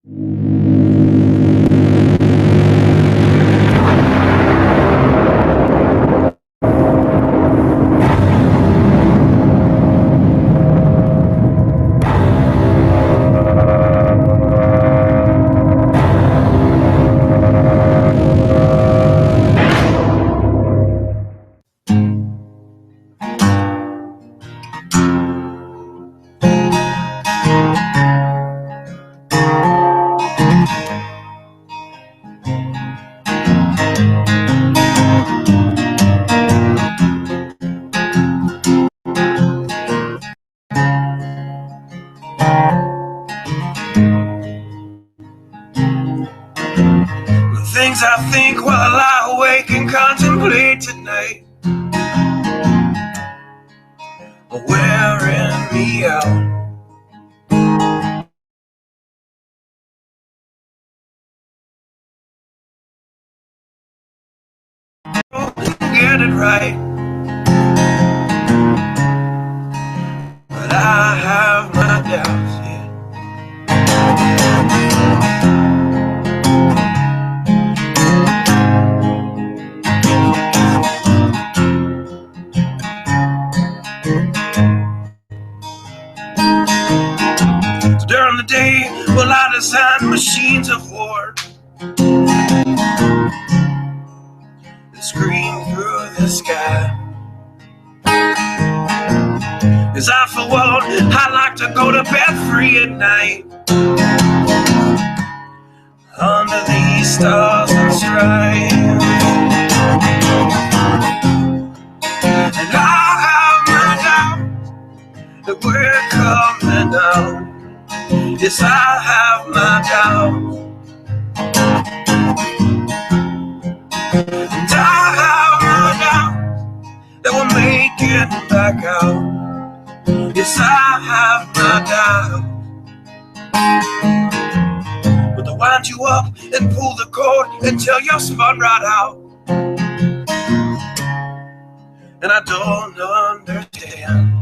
The things I think while I lie awake and contemplate tonight are wearing me out. Get it right, but I have my doubts, yeah. So during the day, well, I design machines of war that scream through the sky. As I for one, I like to go to bed free at night under these stars and stripes. And I have my doubts that we're coming out. Yes, I have my doubts. And I have my doubts that we'll make it back out. Yes, I have my doubts. But they'll wind you up and pull the cord until you're spun right out. And I don't understand.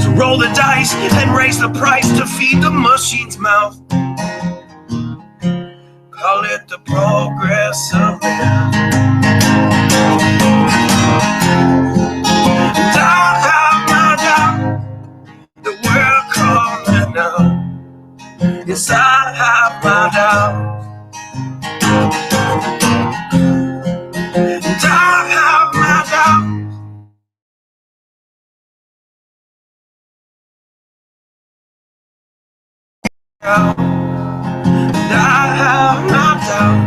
So roll the dice and raise the price to feed the machine's mouth. Call it the progress of man. And I have my doubt that we're coming out. Yes, I have my doubt. And I have my doubt. And I have my doubt.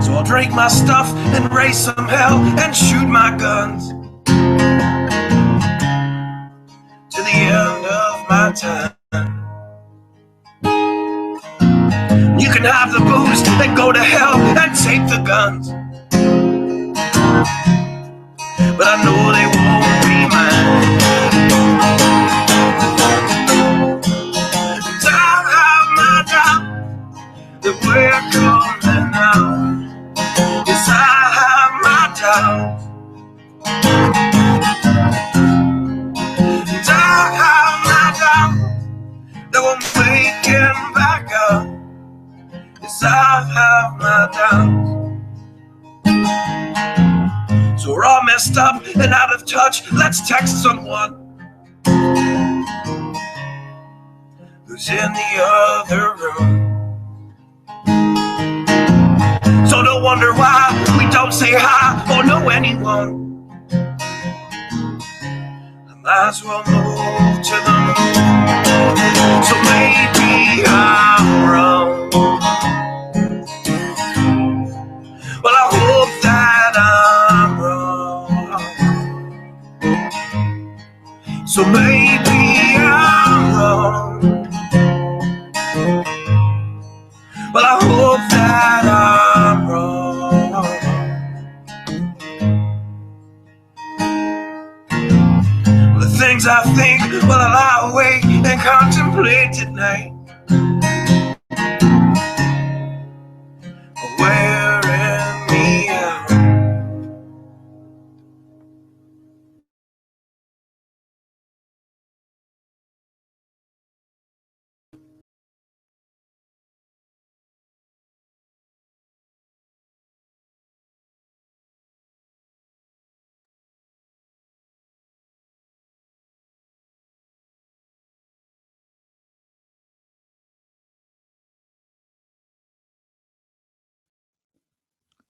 So I'll drink my stuff and raise some hell and shoot my guns to the end of my time. You can have the booze and go to hell and take the guns, but I know they won't be mine. And I have my doubt that we're coming out. Yes, I have my doubt. And I have my doubt that we're making back up. Yes, I have my doubts. So we're all messed up and out of touch. Let's text someone who's in the other room. So don't wonder why we don't say hi or know anyone. I might as well move to the moon. So maybe I'm wrong. Well, I hope that I'm wrong. So maybe I'm wrong. Well, I hope that I'm wrong. The things I think while I lie awake and contemplate at night.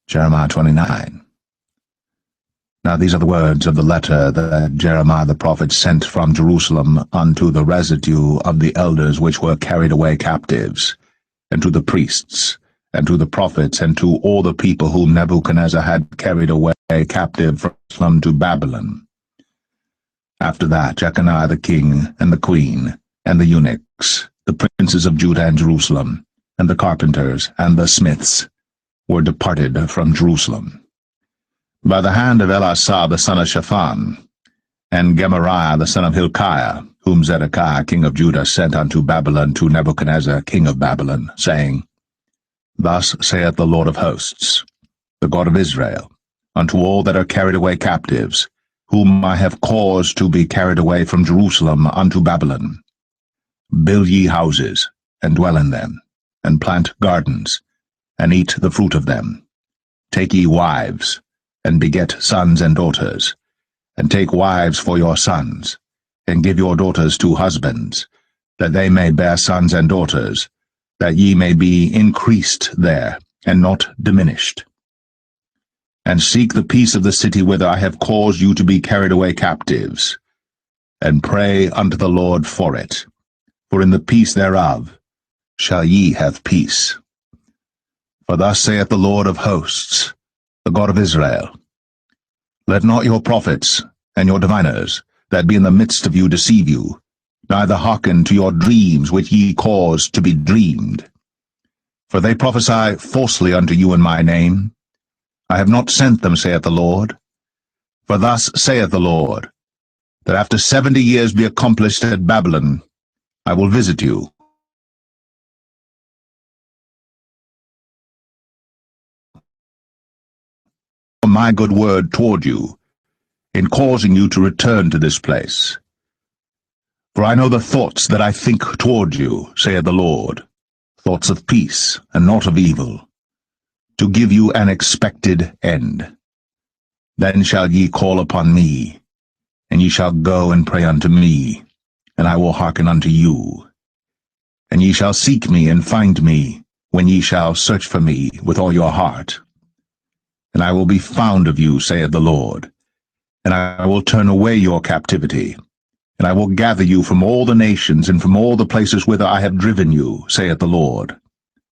Jeremiah 29. Now these are the words of the letter that Jeremiah the prophet sent from Jerusalem unto the residue of the elders which were carried away captives, and to the priests, and to the prophets, and to all the people whom Nebuchadnezzar had carried away captive from Jerusalem to Babylon. After that Jeconiah the king, and the queen, and the eunuchs, the princes of Judah and Jerusalem, and the carpenters, and the smiths, were departed from Jerusalem, by the hand of Elasah the son of Shaphan, and Gemariah the son of Hilkiah, whom Zedekiah king of Judah sent unto Babylon to Nebuchadnezzar king of Babylon, saying, Thus saith the Lord of hosts, the God of Israel, unto all that are carried away captives, whom I have caused to be carried away from Jerusalem unto Babylon, Build ye houses, and dwell in them, and plant gardens, and eat the fruit of them. Take ye wives, and beget sons and daughters, and take wives for your sons, and give your daughters to husbands, that they may bear sons and daughters, that ye may be increased there, and not diminished. And seek the peace of the city whither I have caused you to be carried away captives, and pray unto the Lord for it, for in the peace thereof shall ye have peace. For thus saith the Lord of hosts, the God of Israel, Let not your prophets and your diviners that be in the midst of you deceive you, neither hearken to your dreams which ye cause to be dreamed. For they prophesy falsely unto you in my name. I have not sent them, saith the Lord. For thus saith the Lord, that after 70 years be accomplished at Babylon, I will visit you, my good word toward you, in causing you to return to this place. For I know the thoughts that I think toward you, saith the Lord, thoughts of peace, and not of evil, to give you an expected end. Then shall ye call upon me, and ye shall go and pray unto me, and I will hearken unto you. And ye shall seek me and find me, when ye shall search for me with all your heart. And I will be found of you, saith the Lord, and I will turn away your captivity, and I will gather you from all the nations and from all the places whither I have driven you, saith the Lord,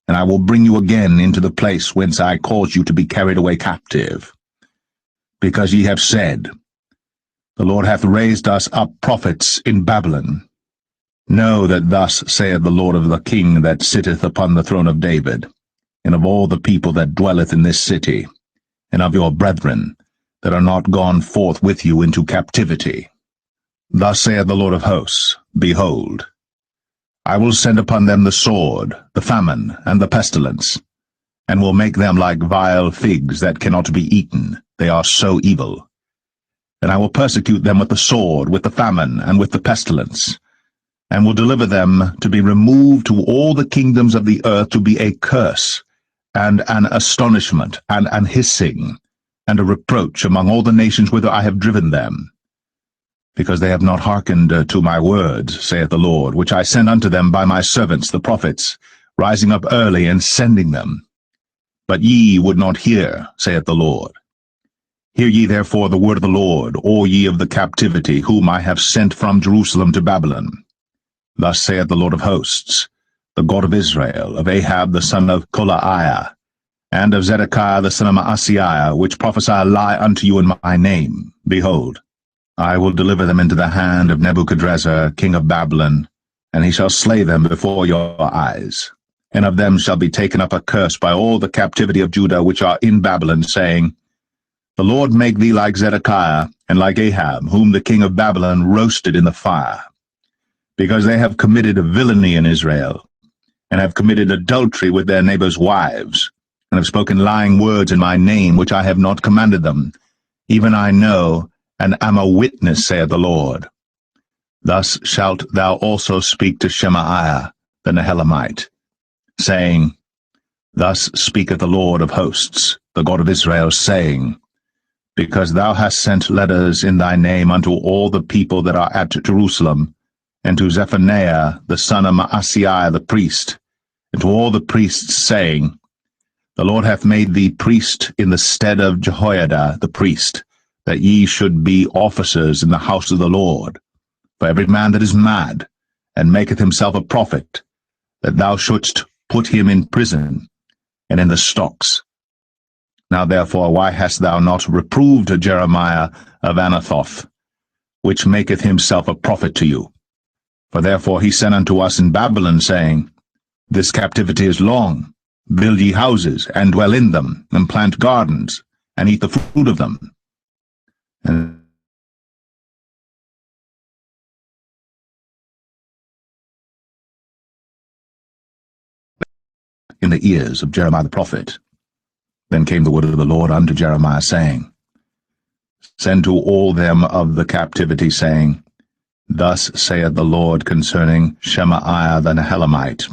and I will bring you again into the place whence I caused you to be carried away captive. Because ye have said, The Lord hath raised us up prophets in Babylon. Know that thus saith the Lord of the King that sitteth upon the throne of David, and of all the people that dwelleth in this city, and of your brethren that are not gone forth with you into captivity. Thus saith the Lord of hosts, Behold, I will send upon them the sword, the famine, and the pestilence, and will make them like vile figs that cannot be eaten, they are so evil. And I will persecute them with the sword, with the famine, and with the pestilence, and will deliver them to be removed to all the kingdoms of the earth, to be a curse, and an astonishment, and an hissing, and a reproach among all the nations whither I have driven them, because they have not hearkened to my words, saith the Lord, which I sent unto them by my servants the prophets, rising up early and sending them. But ye would not hear, saith the Lord. Hear ye therefore the word of the Lord, all ye of the captivity, whom I have sent from Jerusalem to Babylon. Thus saith the Lord of hosts, the God of Israel, of Ahab the son of Kolaiah, and of Zedekiah the son of Maaseiah, which prophesy a lie unto you in my name. Behold, I will deliver them into the hand of Nebuchadnezzar king of Babylon, and he shall slay them before your eyes. And of them shall be taken up a curse by all the captivity of Judah which are in Babylon, saying, The Lord make thee like Zedekiah, and like Ahab, whom the king of Babylon roasted in the fire. Because they have committed a villainy in Israel, and have committed adultery with their neighbors' wives, and have spoken lying words in my name, which I have not commanded them. Even I know, and am a witness, saith the Lord. Thus shalt thou also speak to Shemaiah the Nehelamite, saying, Thus speaketh the Lord of hosts, the God of Israel, saying, Because thou hast sent letters in thy name unto all the people that are at Jerusalem, and to Zephaniah the son of Maaseiah the priest, and to all the priests, saying, The Lord hath made thee priest in the stead of Jehoiada the priest, that ye should be officers in the house of the Lord. For every man that is mad, and maketh himself a prophet, that thou shouldst put him in prison, and in the stocks. Now therefore why hast thou not reproved Jeremiah of Anathoth, which maketh himself a prophet to you? For therefore he sent unto us in Babylon, saying, This captivity is long. Build ye houses, and dwell in them, and plant gardens, and eat the fruit of them. And in the ears of Jeremiah the prophet. Then came the word of the Lord unto Jeremiah, saying, Send to all them of the captivity, saying, Thus saith the Lord concerning Shemaiah the Nehelamite,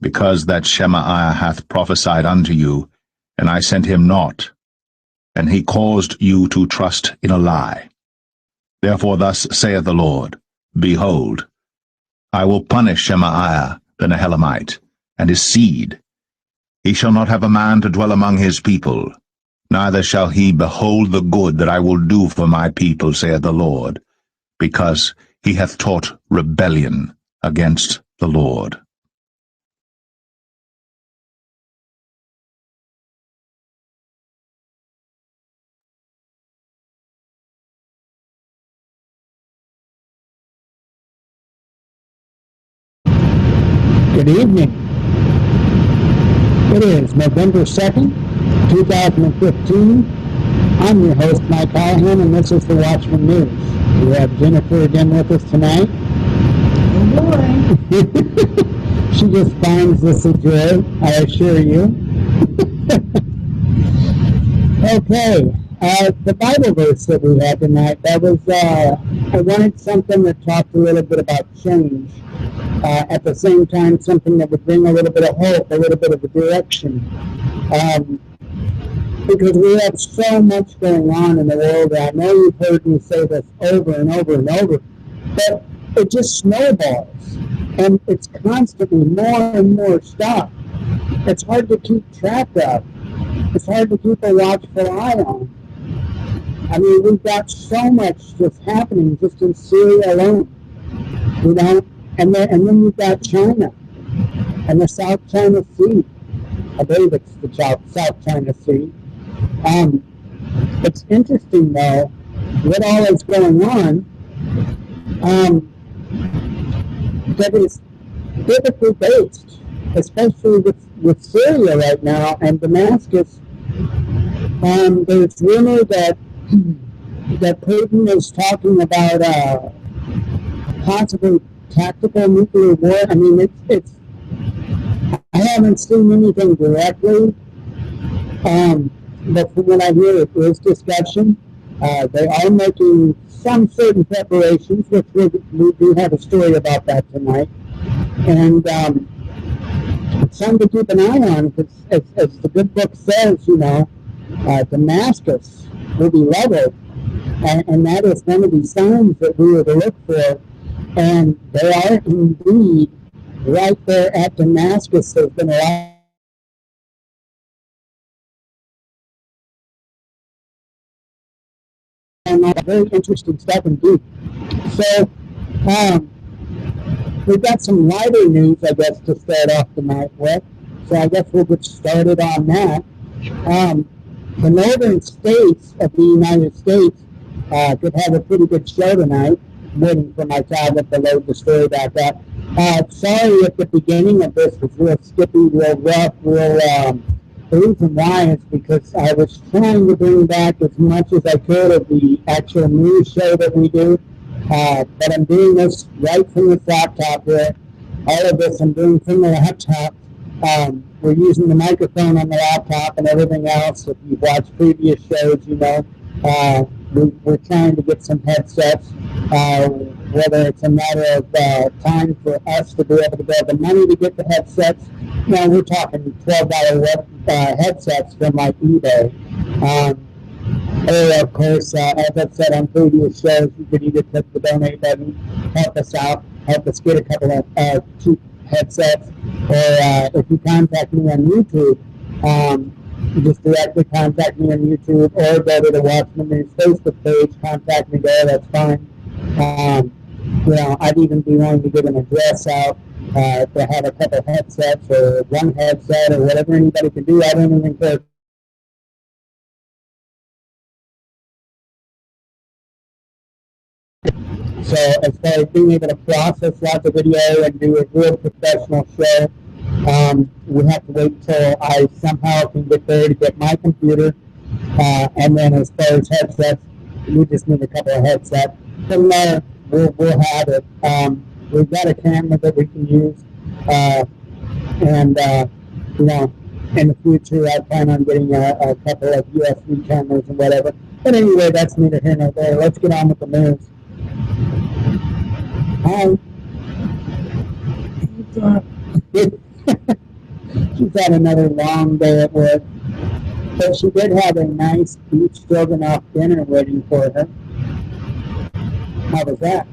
because that Shemaiah hath prophesied unto you, and I sent him not, and he caused you to trust in a lie. Therefore thus saith the Lord, Behold, I will punish Shemaiah the Nehelamite, and his seed. He shall not have a man to dwell among his people, neither shall he behold the good that I will do for my people, saith the Lord, because he hath taught rebellion against the Lord. Good evening. It is November 2nd, 2015. I'm your host, Mike Callahan, and this is the Watchman News. We have Jennifer again with us tonight. Oh boy. She just finds this a joy, I assure you. Okay, the Bible verse that we had tonight, that was, I wanted something that talked a little bit about change. At the same time, something that would bring a little bit of hope, a little bit of a direction. Because we have so much going on in the world. I know you've heard me say this over and over and over, but it just snowballs. And it's constantly more and more stuff. It's hard to keep track of. It's hard to keep a watchful eye on. I mean, we've got so much just happening just in Syria alone, you know? And then you've got China and the South China Sea. I believe it's the South China Sea. It's interesting, though, what all is going on that is biblically based, especially with Syria right now and Damascus. There's rumor that Putin is talking about possibly tactical nuclear war. I mean, it's. I haven't seen anything directly, but from what I hear, it is discussion. They are making some certain preparations, which we do have a story about that tonight, and it's something to keep an eye on. Because as the good book says, you know, Damascus will be leveled, and that is one of the signs that we are to look for. And they are indeed right there at Damascus. There's been a lot of very interesting stuff indeed. So, we've got some lighter news, I guess, to start off tonight with. So I guess we'll get started on that. The northern states of the United States could have a pretty good show tonight. Waiting for my tablet to load the story back up. Sorry if the beginning of this was real skippy, real rough, the reason why is because I was trying to bring back as much as I could of the actual news show that we do, but I'm doing this right from this laptop here. All of this I'm doing from the laptop. We're using the microphone on the laptop and everything else. If you've watched previous shows, you know. We're trying to get some headsets, whether it's a matter of time for us to be able to get the money to get the headsets. Now we're talking $12 headsets from like eBay. Or of course, as I've said on previous shows, you can either click the donate button, help us out, help us get a couple of cheap headsets, or if you contact me on YouTube, just directly contact me on YouTube or go to the Watchman News Facebook page, contact me there, that's fine. I'd even be willing to give an address out to have a couple headsets or one headset or whatever anybody can do. I don't even care. So as far as being able to process lots of video and do a real professional show, we have to wait until I somehow can get there to get my computer. And then as far as headsets, we just need a couple of headsets. From there, we'll have it. We've got a camera that we can use. In the future, I plan on getting a couple of USB cameras and whatever. But anyway, that's neither here nor there. Let's get on with the news. Hi. She's had another long day at work, but she did have a nice beef stroganoff dinner waiting for her. How was that?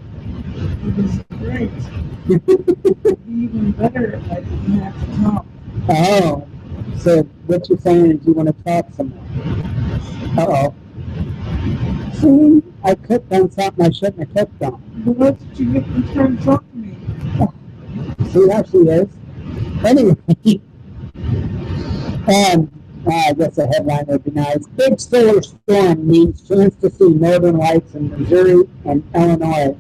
It was great. It'd be even better if I didn't have to talk. Oh, so what you're saying is you want to talk some more? Uh-oh. See, I clicked on something I shouldn't have clicked on. But what did you get from trying to talk to me? See how she is? Anyway, I guess the headline would be nice. Big solar storm means chance to see northern lights in Missouri and Illinois.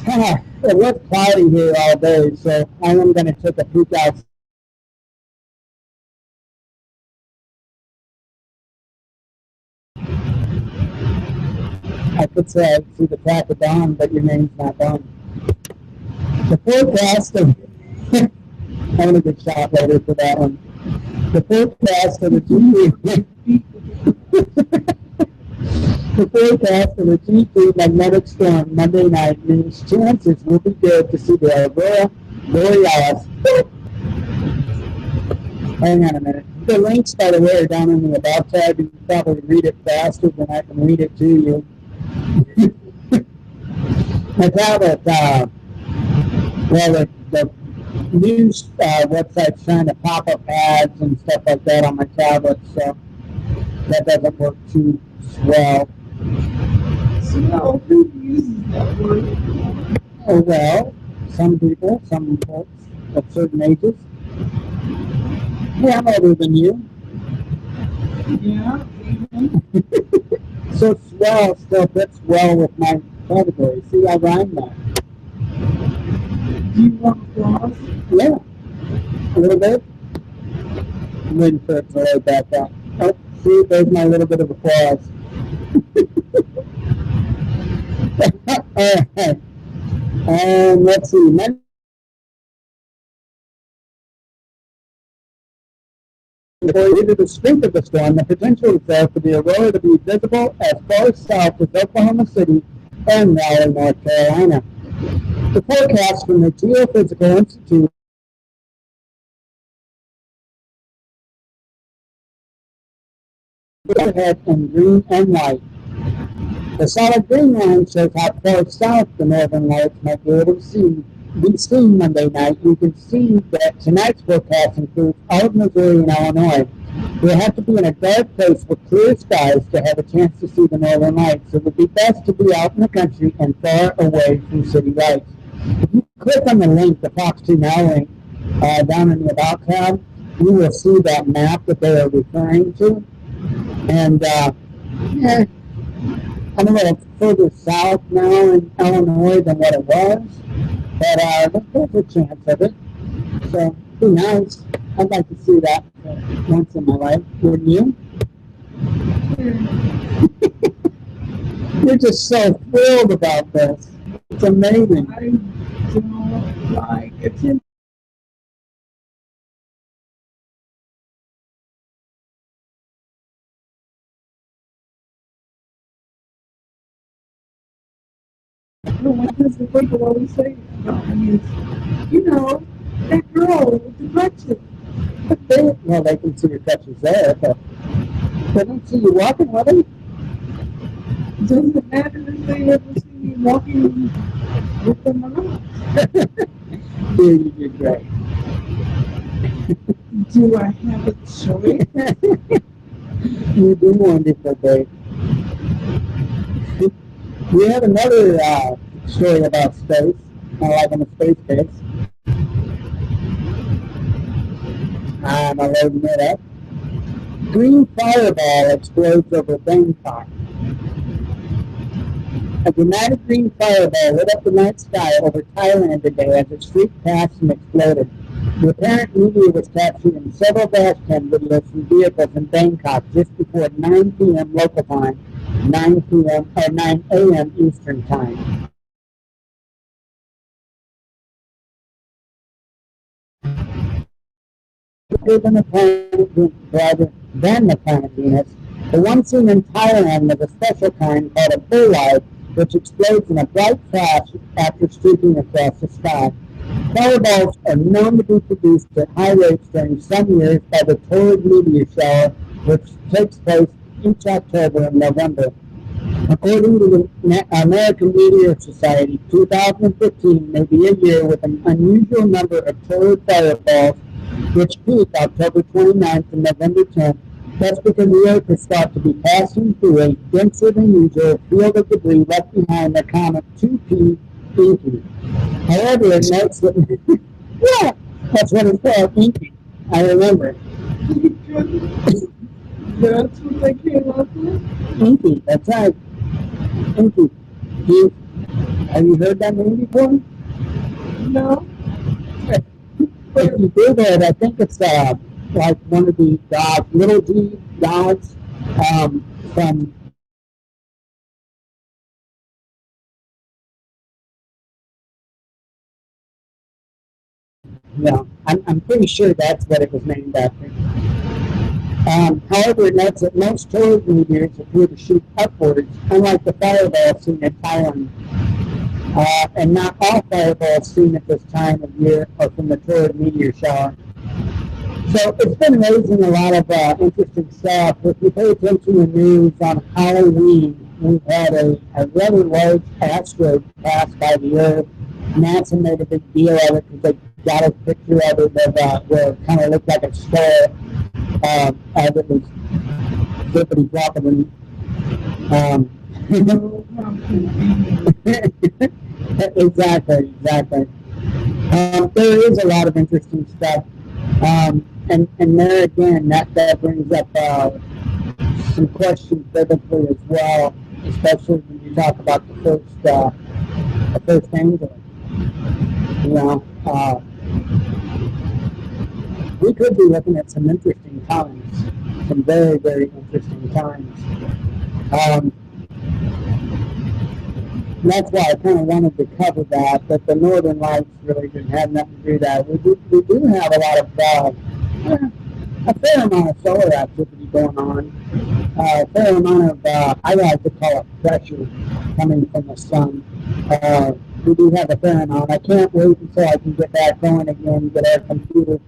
It was cloudy here all day, so I am going to take a peek out. I could say I see the crack of dawn, but your name's not done. The forecast of I'm going to get shot later for that one. The forecast of the The forecast of the G3 magnetic storm Monday night means chances will be good to see the Aurora Borealis. Hang on a minute. The links, by the way, are down in the About tab. You can probably read it faster than I can read it to you. My tablet, the news website's trying to pop up ads and stuff like that on my tablet, so that doesn't work too well. So who uses that word? Oh, well, some people, some folks of certain ages. Yeah, I'm older than you. Yeah, even. So swell still fits well with my category. See, I rhyme that. Do you want applause? Yeah, a little bit. I'm waiting for it to lay back up. Oh, see, there's my little bit of applause. All right. Let's see. Due to the strength of the storm, the potential is there for the aurora to be visible as far south as Oklahoma City and Raleigh, North Carolina. The forecast from the Geophysical Institute ahead in green and white. The solid green line shows how far south the northern lights might be able to be seen Monday night. You can see that tonight's forecast includes all of Missouri and Illinois. You'll have to be in a dark place with clear skies to have a chance to see the northern lights. It would be best to be out in the country and far away from city lights. If you click on the link, the Fox 2 Now link, down in the About tab, you will see that map that they are referring to. And I'm a little further south now in Illinois than what it was, but there's a chance of it. So, be nice. I'd like to see that once in my life. Wouldn't you? You're just so thrilled about this. It's amazing. I don't like it. What does the people always say about me is, you know, that girl with the crutches. Well, they can see your crutches there, but they don't see you walking with them. Doesn't it matter if they ever see me walking with them or not? Dude, you did great. Do I have a choice? You do wonderful, babe. We have another story about space, like on the space base. I'm loading it up. Green fireball explodes over Bangkok. A dramatic green fireball lit up the night sky over Thailand today as it streaked past and exploded. The apparent meteor was captured in several dashcam videos from vehicles in Bangkok just before 9 p.m. local time, 9 p.m. or 9 a.m. Eastern time. Than the planet Venus, the one seen in Thailand was a special kind called a bolide, which explodes in a bright flash after streaking across the sky. Fireballs are known to be produced at high rates during some years by the torrid meteor shower, which takes place each October and November. According to the American Meteor Society, 2015 may be a year with an unusual number of torrid fireballs, which peak October 29th and November 10th. That's because the Earth is thought to be passing through a denser than usual field of debris left behind the comet 2P Inky. However, it notes that yeah, that's what it's called, Inky. I remember. That's what they came up with? Inky, that's right. Inky. Have you heard that name before? No. If you do that, I think it's like one of the gods, little d gods from I'm pretty sure that's what it was named after. However, it notes that most torrid meteors appear to shoot upwards, unlike the fireballs seen in Thailand. And not all fireballs seen at this time of year are from the torrid meteor shower. So it's been raising a lot of interesting stuff. If you pay attention to the news on Halloween, we've had a rather large asteroid pass by the Earth. NASA made a big deal of it because they got a picture of it where it kind of looked like a skull as it was flippity flopping. Exactly. There is a lot of interesting stuff. And there again, that brings up some questions biblically as well, especially when you talk about the first angel. We could be looking at some interesting times, some very, very interesting times. That's why I kind of wanted to cover that, but the Northern Lights really didn't have nothing to do with that. We do have a lot of, a fair amount of solar activity going on, a fair amount of, I like to call it pressure coming from the sun. We do have a fair amount. I can't wait until I can get that going again, get our computer,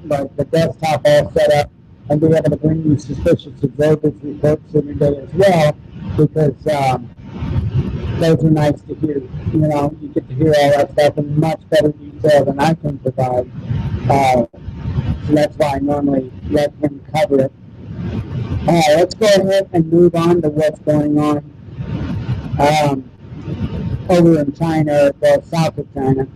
like the desktop all set up, and be able to bring you suspicious observers reports every day as well, because those are nice to hear. You get to hear all that stuff in much better detail than I can provide. So that's why I normally let him cover it. Let's go ahead and move on to what's going on over in China, well, south of China.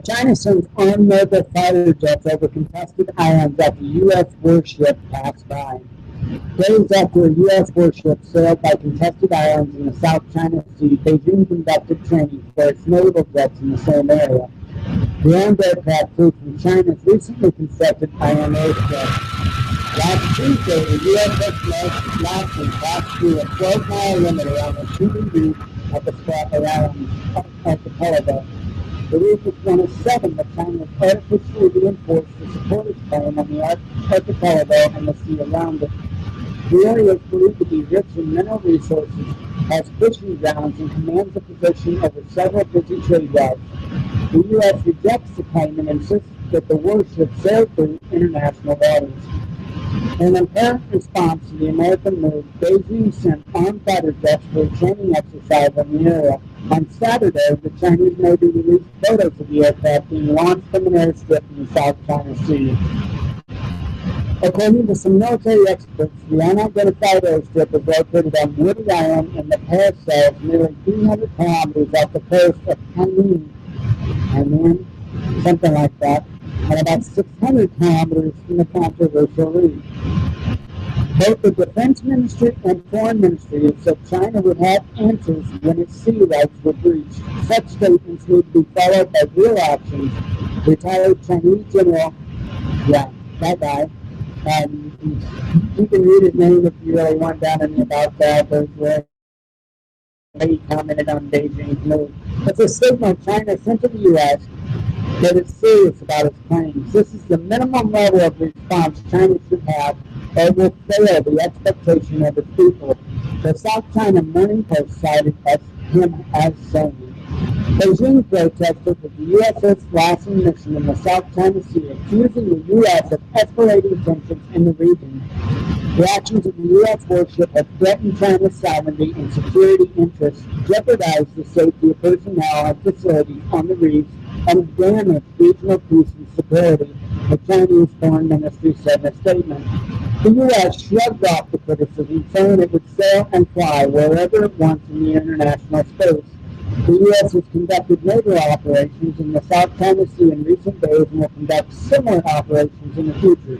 China sends armed naval fighter jets over contested islands after U.S. warship passed by. Days after a U.S. warship sailed by contested islands in the South China Sea, Beijing conducted training for its naval jets in the same area. The armed aircraft flew from China's recently constructed INA jet. Last Tuesday, the USS Watchman passed through a 12-mile limiter on the shooting route at the Scarborough Islands archipelago. The route was one of 7 that China artificially reinforced to support its claim on the archipelago and the sea around it. The area is believed to be rich in mineral resources, has fishing grounds, and commands a position over several busy trade routes. The U.S. rejects the claim and insists that the warship sailed through international waters. In apparent response to the American move, Beijing sent armed fighter jets for a training exercise in the area. On Saturday, the Chinese Navy released photos of the aircraft being launched from an airstrip in the South China Sea. According to some military experts, the unidentified airstrip is located on Woody Island in the parish cells nearly 300 kilometers off the coast of Hainan, something like that, and about 600 kilometers from the controversial reef. Both the Defense Ministry and Foreign Ministry have said China would have answers when its sea rights were breached. Such statements need to be followed by real actions. Retired Chinese General, that guy, you can read his name if you really want down in the About that, where he commented on Beijing's move. It's a signal China sent to the U.S. that it's serious about its claims. This is the minimum level of response China should have, or will fail the expectation of its people. The South China Morning Post cited him as saying, Beijing protested that the USS Watchman mission in the South China Sea, accusing the U.S. of escalating tensions in the region. The actions of the U.S. warship have threatened China's sovereignty and security interests, jeopardized the safety of personnel and facilities on the reefs, and damaged regional peace and stability, the Chinese Foreign Ministry said in a statement. The U.S. shrugged off the criticism, saying it would sail and fly wherever it wants in the international space. The U.S. has conducted naval operations in the South China Sea in recent days and will conduct similar operations in the future.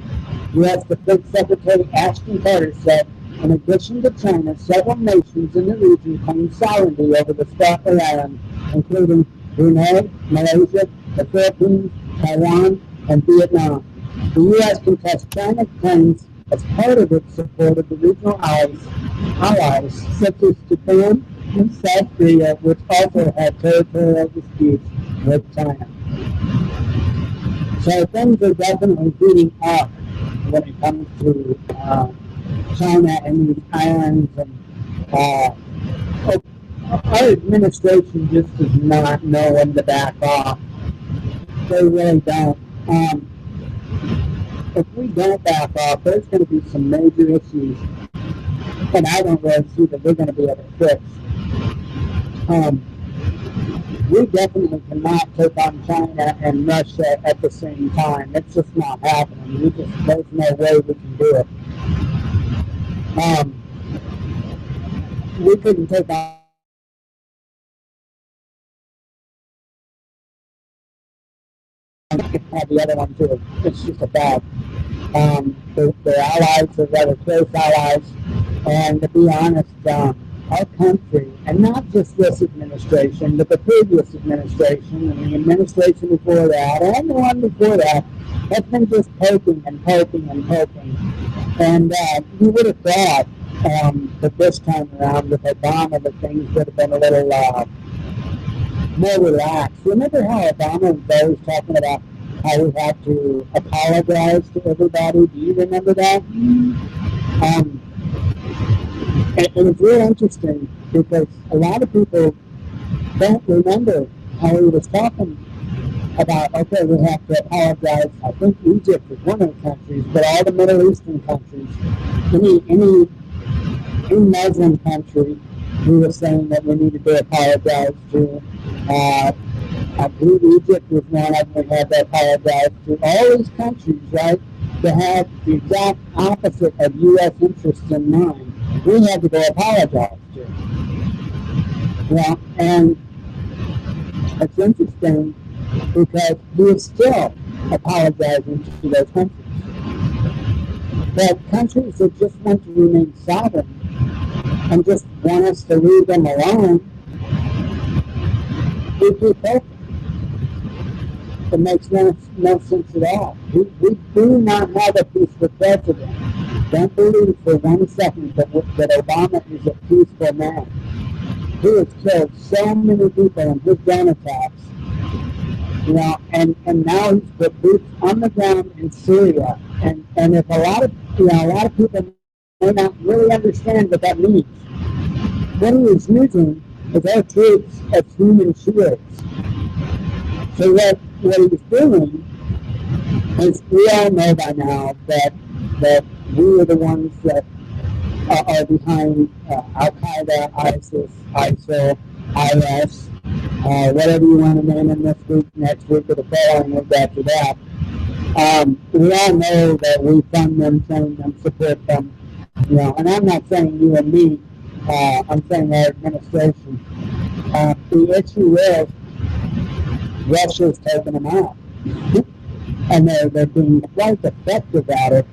U.S. Defense Secretary Ashton Carter said, in addition to China, several nations in the region claim sovereignty over the Spratly Islands, including Brunei, Malaysia, the Philippines, Taiwan, and Vietnam. The U.S. contests China's claims as part of its support of the regional allies such as Japan and South Korea, which also had territorial disputes with China. So things are definitely heating up when it comes to China and these islands. And our administration just does not know when to back off. They really don't. If we don't back off, there's going to be some major issues, and I don't really see that we're going to be able to fix. We definitely cannot take on China and Russia at the same time. It's just not happening. There's no way we can do it. We couldn't take on the other one too. It's just a bad. Their allies are rather close allies, and to be honest, our country, and not just this administration, but the previous administration and the administration before that, and the one before that, has been just poking and poking and poking. And you would have thought that this time around with Obama, that things would have been a little more relaxed. Remember how Obama was always talking about how we have to apologize to everybody? Do you remember that? And it's real interesting because a lot of people don't remember how he was talking about, okay, we have to apologize. I think Egypt is one of the countries, but all the Middle Eastern countries, any Muslim country, he was saying that we needed to apologize to. I believe Egypt was one of them we had to apologize to. All these countries, right, to have the exact opposite of U.S. interests in mind, we had to go apologize to. Well, and it's interesting because we are still apologizing to those countries. But countries that just want to remain sovereign and just want us to leave them alone, we keep open. It makes no sense at all. We do not have a peaceful president. Don't believe for 1 second that Obama is a peaceful man. He has killed so many people in his gun attacks, and now he's put boots on the ground in Syria. And if a lot of people may not really understand what that means, what he is using is our troops as human shields. So what he's doing is, we all know by now that we are the ones that are behind Al-Qaeda, ISIS, ISIL, IS, whatever you want to name them this week, next week, or the following week after that. We all know that we fund them, train them, support them, and I'm not saying you and me, I'm saying our administration. The issue is Russia's taking them out, and they're being quite effective at it,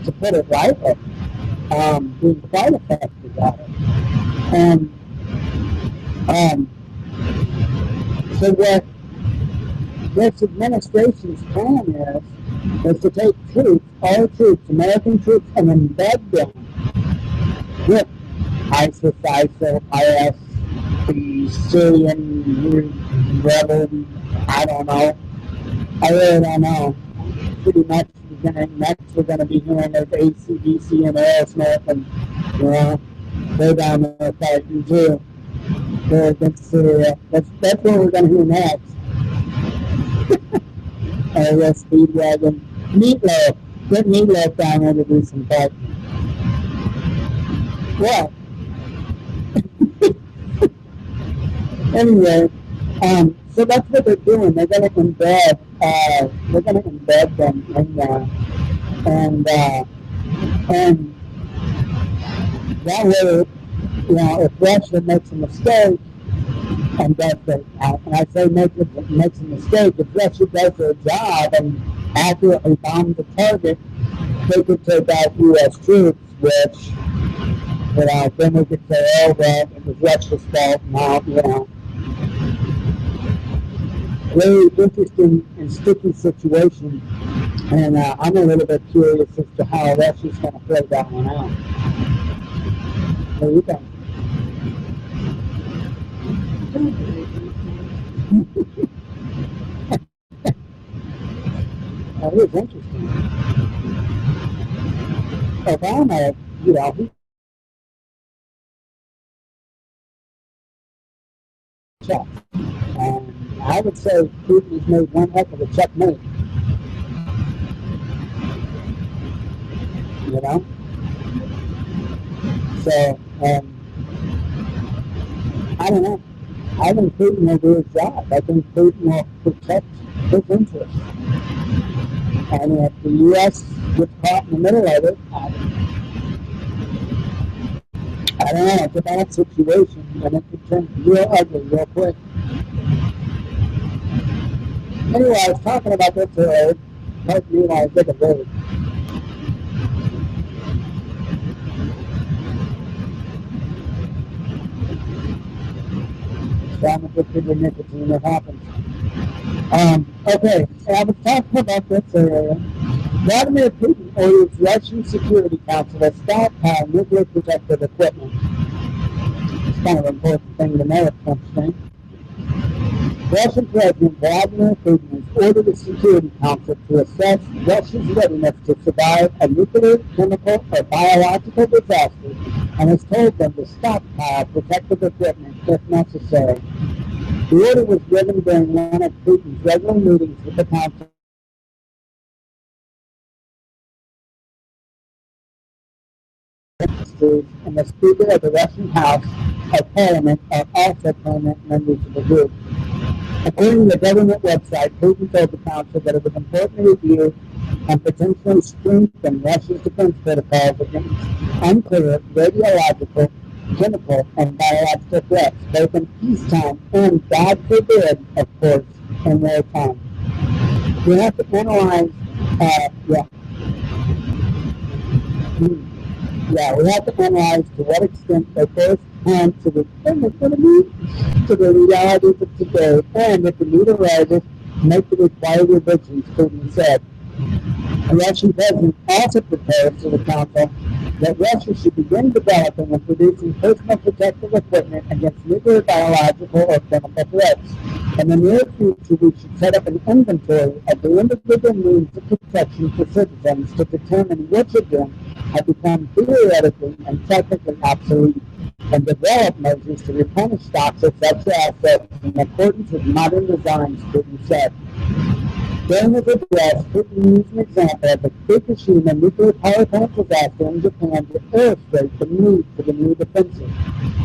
to put it lightly, being quite effective at it. And so what this administration's plan is to take troops, all troops, American troops, and embed them with ISIS, ISIL, IS, the Syrian rebel, I don't know. I really don't know. Pretty much next we're going to be hearing of ACDC and Aerosmith, and, they're down there fighting too. They're against Syria. That's what we're going to hear next. Speedwagon. Meatloaf. Get Meatloaf down there to do some fighting. What? Anyway, so that's what they're doing. They're going to embed them in there, and that way, if Russia makes a mistake and does it, and I say makes a mistake, if Russia does their job and accurately bombs the target, they could take out U.S. troops, which, then we could say, oh, well, it was Russia's fault now, Very interesting and sticky situation, and I'm a little bit curious as to how Russia's going to play that one out. What do you think? It was interesting. Obama, he check. And I would say Putin has made one heck of a checkmate. So, I don't know. I think Putin will do his job. I think Putin will protect his interests. And if the U.S. gets caught in the middle of it, I don't know. It's a bad situation, and it could turn real ugly real quick. Anyway, I was talking about this earlier. Pardon me while I take a break. So I'm a bit of nicotine that happens. Okay, so I was talking about this earlier. Vladimir Putin orders Russian Security Council to stockpile nuclear protective equipment. It's kind of an important thing to know, it's interesting. Russian President Vladimir Putin has ordered the Security Council to assess Russia's readiness to survive a nuclear, chemical, or biological disaster, and has told them to stockpile protective equipment if necessary. The order was given during one of Putin's regular meetings with the Council. And the Speaker of the Russian House of Parliament are also prominent members of the group. According to the government website, Putin told the Council that it was important to review and potentially strengthen Russia's defense protocols against unclear radiological, chemical, and biological threats, both in peacetime and, God forbid, of course, in wartime. We have to analyze, we have to analyze to what extent they firsthand to the realities of today, and if the need arises, make the required revisions, Putin said. The Russian president also proposed to the Council that Russia should begin developing and producing personal protective equipment against nuclear, biological, or chemical threats. In the near future, we should set up an inventory of the individual means of protection for citizens to determine which of them have become theoretically and technically obsolete, and develop measures to replenish stocks of such assets in accordance with modern designs, Putin said. During his address, Putin used an example of the Fukushima nuclear power plant disaster in Japan to illustrate the need for the new defenses.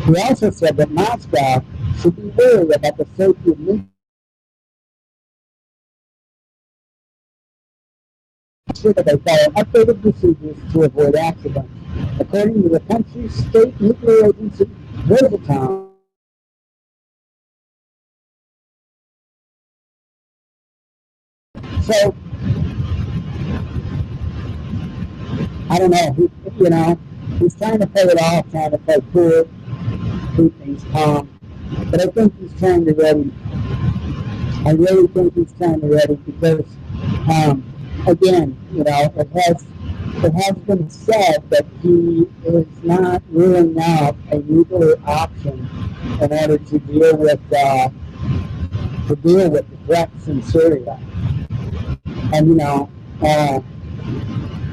He also said that Moscow should be wary about the safety of nuclear sure that they follow updated procedures to avoid accidents. According to the country's state nuclear agency, Rosentown, so I don't know. He's trying to play it off, trying to play cool, keep things calm. But I think he's trying to ready. I really think he's trying to ready because, again, it has been said that he is not ruling out a nuclear option in order to deal with the threats in Syria. And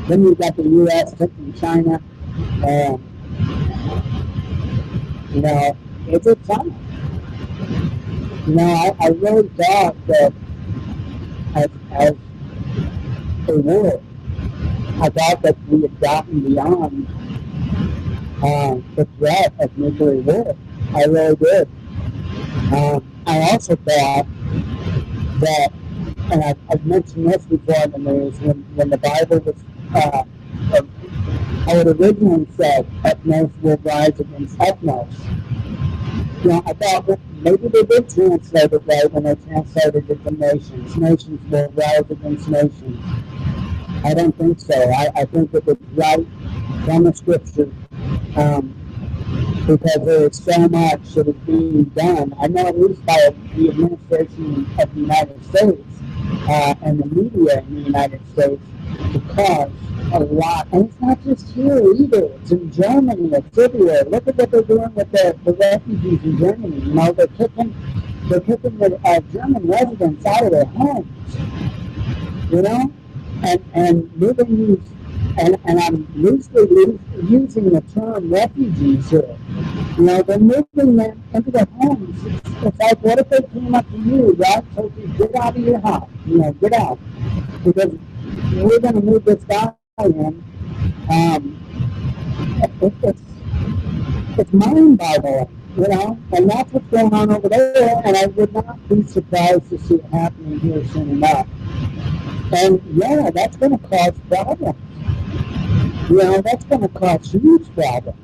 then you've got the U.S. taking China, and it's a time. I really thought that as a world, I thought that we had gotten beyond the threat of nuclear war. I really did. I also thought that, and I've mentioned this before in the news, when the Bible was, how it originally said, ethnos will rise against ethnos. I thought that maybe they did translate it right when they translated it to nations. Nations will rise against nations. I don't think so. I think it was right from the scripture, because there is so much that is being done. I know at least by the administration of the United States and the media in the United States to cause a lot. And it's not just here either. It's in Germany. It's everywhere. Look at what they're doing with the refugees in Germany. They're kicking the German residents out of their homes. And moving these, and I'm loosely using the term refugees here. They're moving them into their homes. It's like, what if they came up to you, right? Told you, get out of your house. Get out. Because we're going to move this guy in. It's mind-boggling, and that's what's going on over there, and I would not be surprised to see it happening here soon enough. And yeah, that's going to cause problems. That's going to cause huge problems.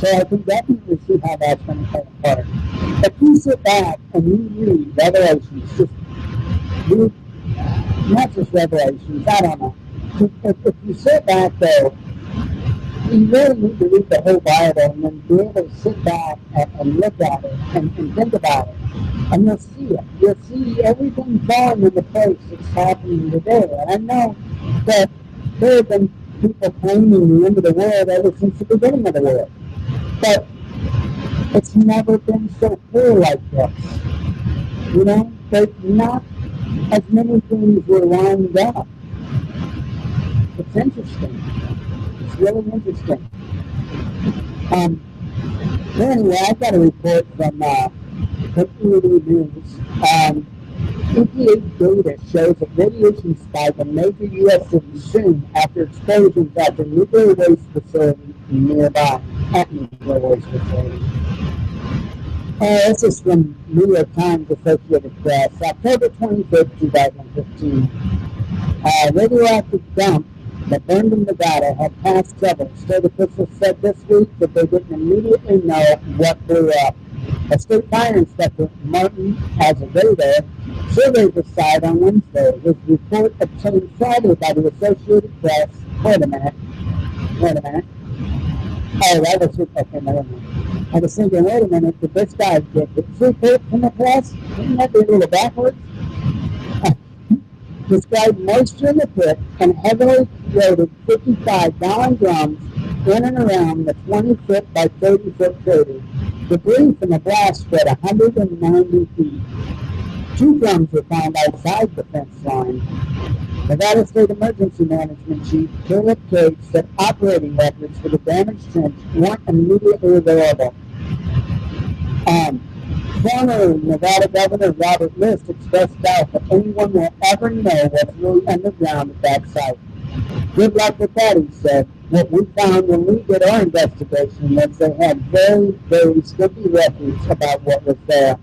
So I can definitely see how that's going to play a part. If you sit back and you read Revelations, just read, not just Revelations, I don't know. If you sit back though, you really need to read the whole Bible and then be able to sit back and look at it and think about it. And you'll see it. You'll see everything falling into place that's happening today. And I know that there have been people claiming the end of the world ever since the beginning of the world. But it's never been so clear like this. There's not as many things were lined up. It's interesting. It's really interesting. But anyway, I got a report from EPA News. EPA data shows a radiation spike in major U.S. cities soon after explosions at the nuclear waste facility nearby. At nuclear waste facility. This is from New York Times Associated Press, October 25th, 2015. Radioactive dump that burned in Nevada had passed trouble. State officials said this week that they didn't immediately know what blew up. A state fire inspector, Martin Azevedo, surveyed the site on Wednesday. His report obtained Friday by the Associated Press. Wait a minute. Oh, that was okay, never mind. I was thinking, wait a minute, did this guy get his report from the press? Didn't that be a little backwards? Described moisture in the pit and heavily loaded 55-gallon drums in and around the 20-foot by 30-foot crater. Debris from the blast spread 190 feet. 2 drums were found outside the fence line. Nevada State Emergency Management Chief Caleb Cage said operating records for the damaged trench weren't immediately available. Former Nevada Governor Robert List expressed doubt that anyone will ever know what's really underground at that site. Good luck with that, he said. What we found when we did our investigation was they had very, very skimpy records about what was there.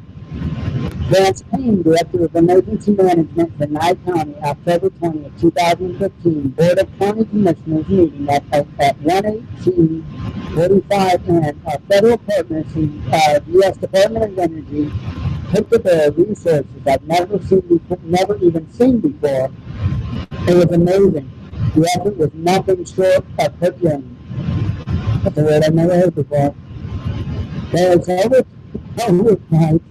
Vance Payne, Director of Emergency Management for Nye County, October 20th, 2015, Board of County Commissioners meeting at 1:18:45 and federal partners in U.S. Department of Energy put to bear resources I've never even seen before. It was amazing. The effort was nothing short of Herculean. That's a word I've never heard before. There is oversight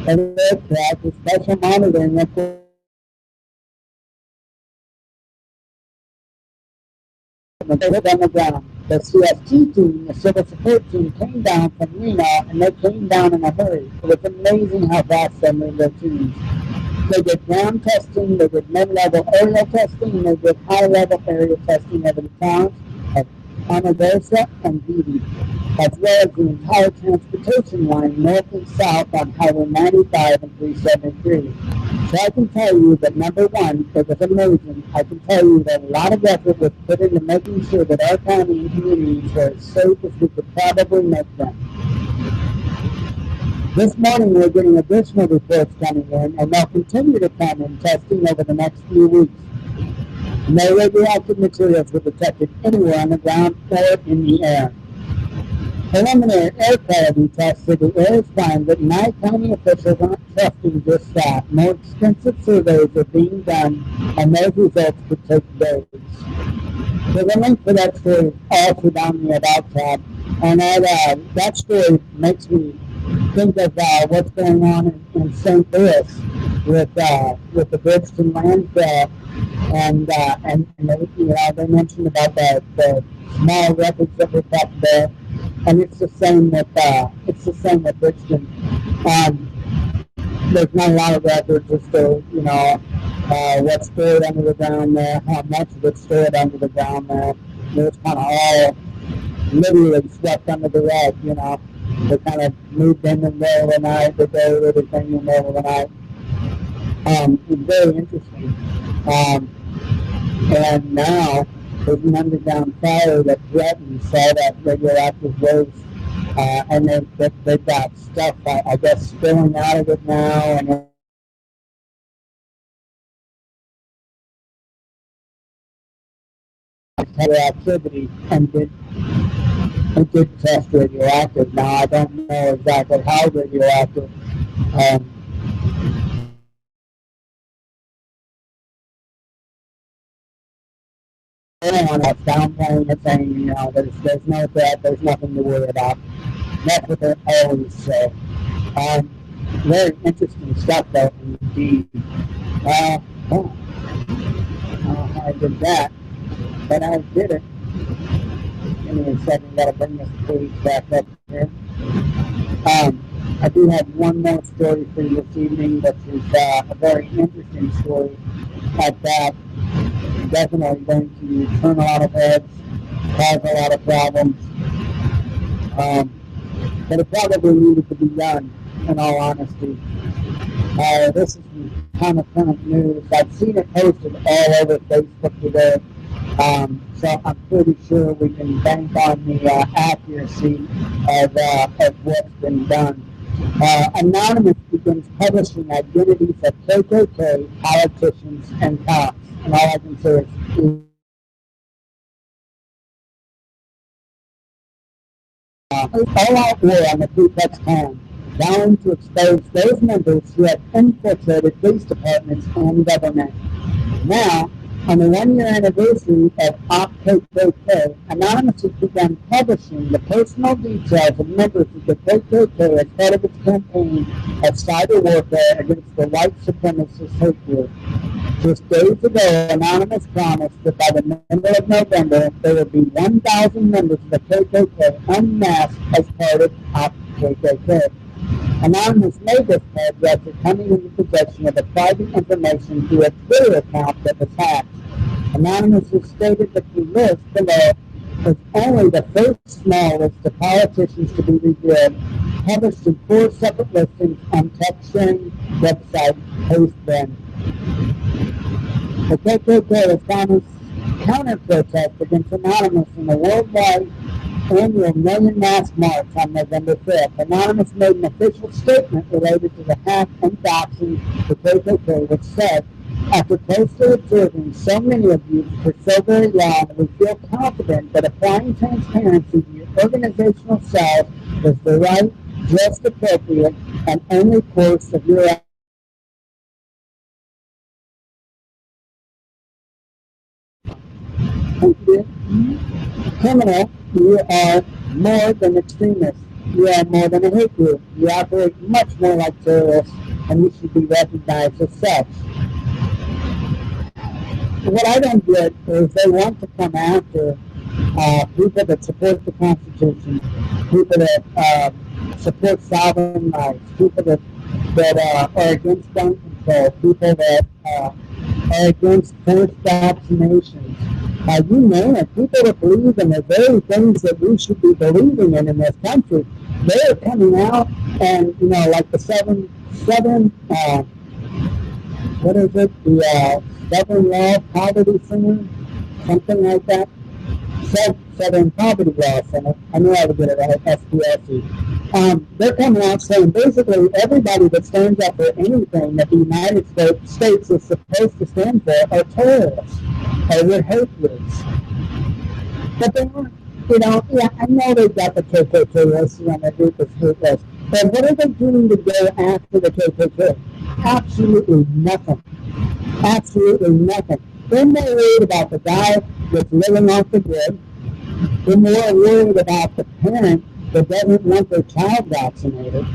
of aircraft with special monitoring equipment on the ground. The CST team, the civil support team, came down from Reno, and they came down in a hurry. It was amazing how fast they moved their teams. They did ground testing, they did mid-level aerial testing, and they did high-level area testing over the towns of Omagosa and Beatty, as well as the entire transportation line north and south on Highway 95 and 373. So I can tell you that, number one, it was amazing. I can tell you that a lot of effort was put into making sure that our county and communities were as safe as we could probably make them. This morning we're getting additional reports coming in, and they'll continue to come in testing over the next few weeks. No radioactive materials were detected anywhere on the ground or in the air. Preliminary air quality tests of the air is fine, but Nye County officials aren't trusting just that. More extensive surveys are being done, and those results could take days. So the link for that story is also down in the About tab, and that story makes me think of what's going on in St. Louis with the Bridgeton landfill, and they mentioned about the small records that were kept there, and it's the same with Bridgeton. There's not a lot of records as to what's stored under the ground there, how much of it's stored under the ground there. It's kind of all literally swept under the rug, They kind of moved in the middle of the night, they buried everything in the middle of the night. It's very interesting. And now there's an underground fire that threatens all that radioactive waste. And they've got stuff, I guess, spilling out of it now. And activity, and it did test radioactive. Now, I don't know exactly how radioactive. I don't want to downplaying it, saying, there's no threat, there's nothing to worry about. That's what they always say. Very interesting stuff, though, indeed. I don't know how I did that, but I did it. Give me a second, I've got to bring this page back up here. I do have one more story for you this evening, which is a very interesting story at that. Definitely going to turn a lot of heads, cause a lot of problems. But it probably needed to be done, in all honesty. This is kind of current news. I've seen it posted all over Facebook today. So I'm pretty sure we can bank on the accuracy of what's been done. Anonymous begins publishing identities of KKK politicians and cops. And all I can say is all-out war on the Ku Klux Klan, vowing to expose those members who have infiltrated police departments and government. Now, on the one-year anniversary of KKK, Anonymous has begun publishing the personal details of members of the KKK as part of its campaign of cyber warfare against the white supremacist hate group. Just days ago, Anonymous promised that by the middle of November, there would be 1,000 members of the KKK unmasked as part of KKK. Anonymous made this pledge after coming into possession of the private information through a Twitter account that was hacked. Anonymous has stated that the list below is only the first small list of politicians to be revealed, published in 4 separate listings on text-sharing website Postben. The KKK has gone as counter-protest against Anonymous in a worldwide annual Million Mask March on November 5th, Anonymous made an official statement related to the hack and doxing the KKK, which said, after closely observing so many of you for so very long, we feel confident that applying transparency to your organizational self is the right, just appropriate, and only course of your criminal. You are more than extremists. You are more than a hate group. You operate much more like terrorists, and you should be recognized as such. What I don't get is they want to come after people that support the Constitution, people that support sovereign rights, people that are against gun control, people that are against forced vaccinations. You name it, people that believe in the very things that we should be believing in this country, they're coming out and, like the seven what is it, the Southern Law Poverty Center, something like that. Southern Poverty Law Center. I knew I would get it right, SPLC. They're coming out saying basically everybody that stands up for anything that the United States is supposed to stand for are terrorists, or we're hate groups. But they aren't, yeah, I know they've got the KKK listed on their group as hate list, but what are they doing to go after the KKK? Absolutely nothing. Absolutely nothing. They're more worried about the guy that's living off the grid. They're more worried about the parent that doesn't want their child vaccinated.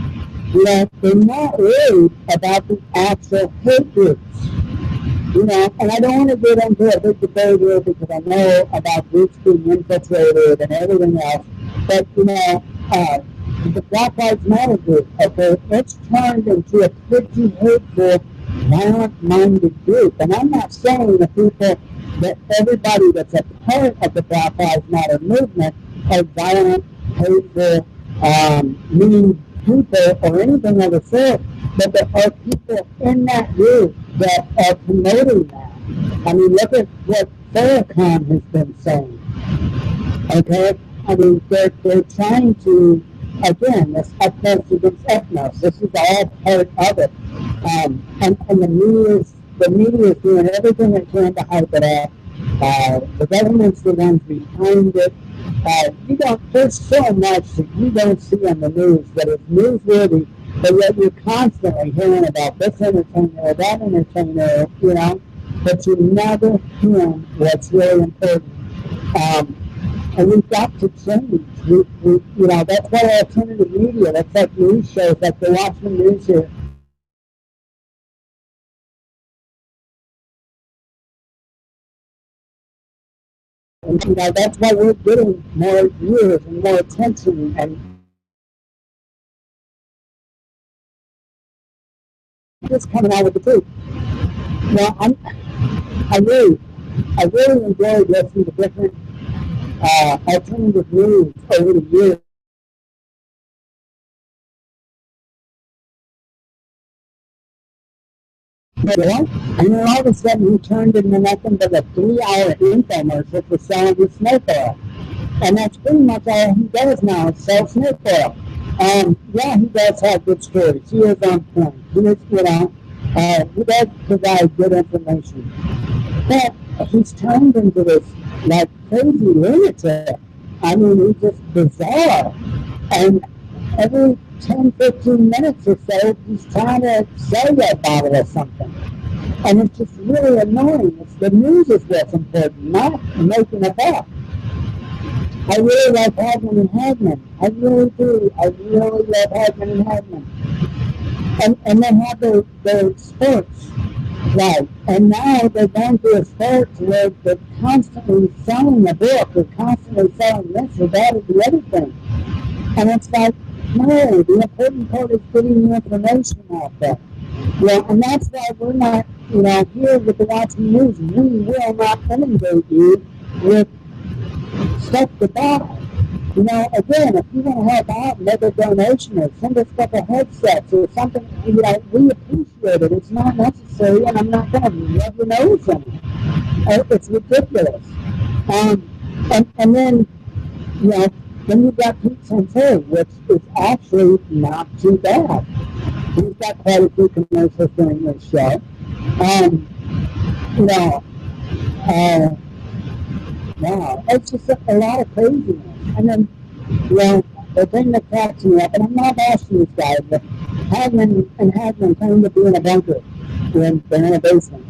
They're not worried about the actual hate groups. And I don't want to get into a big debate here because I know about groups being infiltrated and everything else. But, the Black Lives Matter group, okay, it's turned into a pretty hateful, violent-minded group. And I'm not saying the people that everybody that's a part of the Black Lives Matter movement are violent, hateful, mean people or anything of the sort, but there are people in that group that are promoting that. I mean, look at what Farrakhan has been saying. Okay? I mean, they're trying to, again, this ethnos against ethnos. This is all part of it. And the media is doing everything it can to hype it up. The government's the ones behind it. There's so much that you don't see on the news that is newsworthy, but yet you're constantly hearing about this entertainer or that entertainer, but you never hear what's really important. And we've got to change. That's why alternative media, that's like news shows, like the Watchman news here. And that's why we're getting more viewers and more attention and just coming out with the truth. I really enjoy listening to different alternative news over the years. And then all of a sudden he turned into nothing but a 3-hour infomercial for selling his snake oil. And that's pretty much all he does now, is sell snake oil. Yeah, he does have good stories. He is on point. He is, he does provide good information. But he's turned into this, like, crazy lunatic. I mean, he's just bizarre. And every 10, 15 minutes or so, he's trying to sell you a bottle of something. And it's just really annoying. The news is what's important, not making a buck. I really love Hagman and Hagman. I really do. I really love Hagman and Hagman. And they have their sports, right? And now they're going through a sport where they're constantly selling a book, they're constantly selling this or that or the other thing. And it's like, no, the important part is getting the information out there. And that's why we're not, here with the Watchman News, we will not inundate you with stuff to buy. Again, if you want to help out and make a donation or send us a couple headsets or something, we appreciate it. It's not necessary, and I'm not going to rub your nose in it. It's ridiculous. And then, Then you've got Pete Sensei, which is actually not too bad. He's got quite a few commercials during this show. You know, wow, it's just a lot of craziness. And then, you know, the thing that cracks me up, and I'm not asking these guys, but Hagman and Hagman claim to be in a bunker. They're in a basement.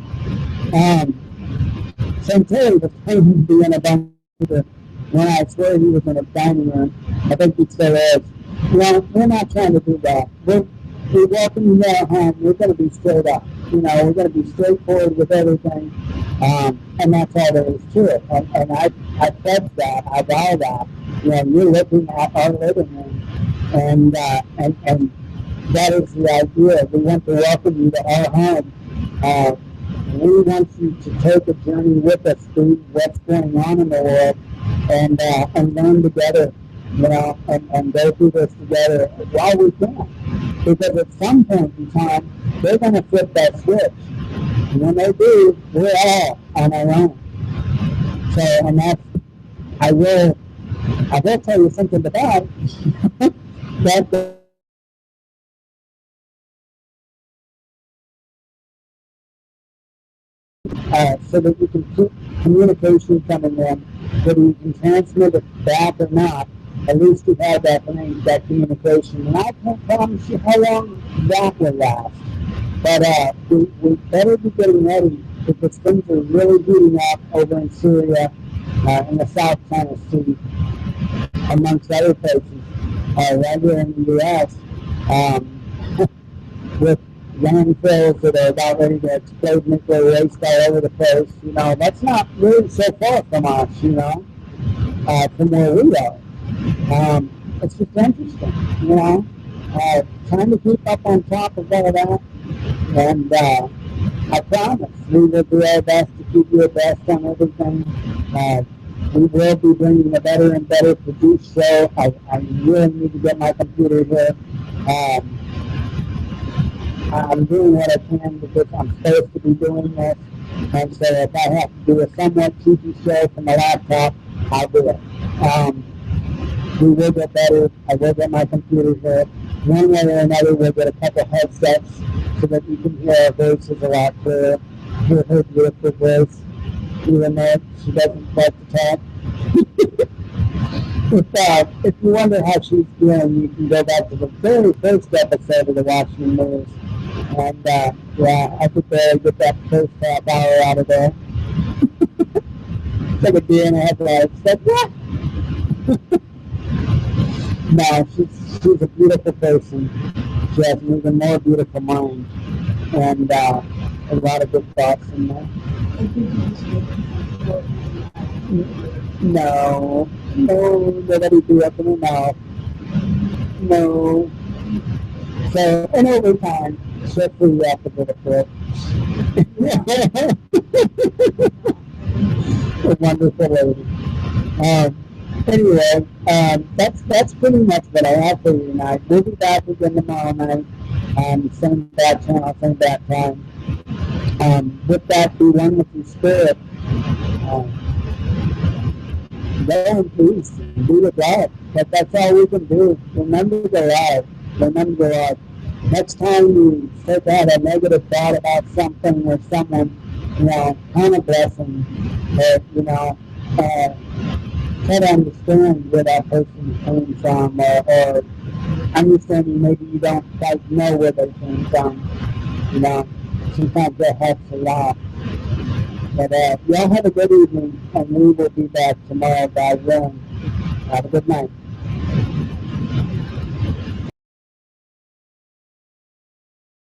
Sensei was claiming to be in a bunker when I swear he was in a dining room. I think he still is. You know, we're not trying to do that. We welcome you to our home. We're going to be straight up. You know, we're going to be straightforward with everything. And that's all there is to it. And I pledge that. I vow that. You know, you're looking at our living room. And that is the idea. We want to welcome you to our home. We want you to take a journey with us through what's going on in the world and learn together, you know, and go through this together while we can. Because at some point in time, they're going to flip that switch. And when they do, we're all on our own. So, and that's, I will tell you something about that. So that you can keep communication coming in, whether you can transmit it back or not, at least you have that communication. And I can't promise you how long that will last. But we better be getting ready because things are really heating up over in Syria, in the South China Sea, amongst other places, right here in the U.S., with landfills that are about ready to explode, nuclear waste all over the place. You know, that's not really so far from us, you know, from where we are. It's just interesting, you know, trying to keep up on top of all that. And I promise we will do our best to keep you abreast on everything. We will be bringing a better and better produced show. I really need to get my computer here. I'm doing what I can because I'm supposed to be doing this. And so if I have to do a somewhat cheapy show from the laptop, I'll do it. We will get better. I will get my computer here. One way or another, we'll get a couple headsets so that you can hear our voices a lot clearer. Hear her beautiful voice, even though she doesn't like to talk. If you wonder how she's doing, you can go back to the very first episode of the Watchman News. And yeah, I could barely get that first half hour out of there. It's like a deer in a headlights. Like, what? No, she's a beautiful person. She has an even more beautiful mind. And a lot of good thoughts in there. No, nobody threw up in her mouth. No. So, and over time, she'll free you up a little bit. A wonderful lady. Anyway, that's pretty much what I have for you tonight. We'll be back again tomorrow night. Same bad channel, same bad time. With that, be one with your spirit. Go in peace. Be with God. That's all we can do. Remember the love. Remember the love. Next time you take out a negative thought about something or someone, you know, kind of blessing, or, you know, try to understand where that person came from, or understanding maybe you don't quite know where they came from. You know, sometimes that helps a lot. But y'all have a good evening, and we will be back tomorrow, God willing. Have a good night.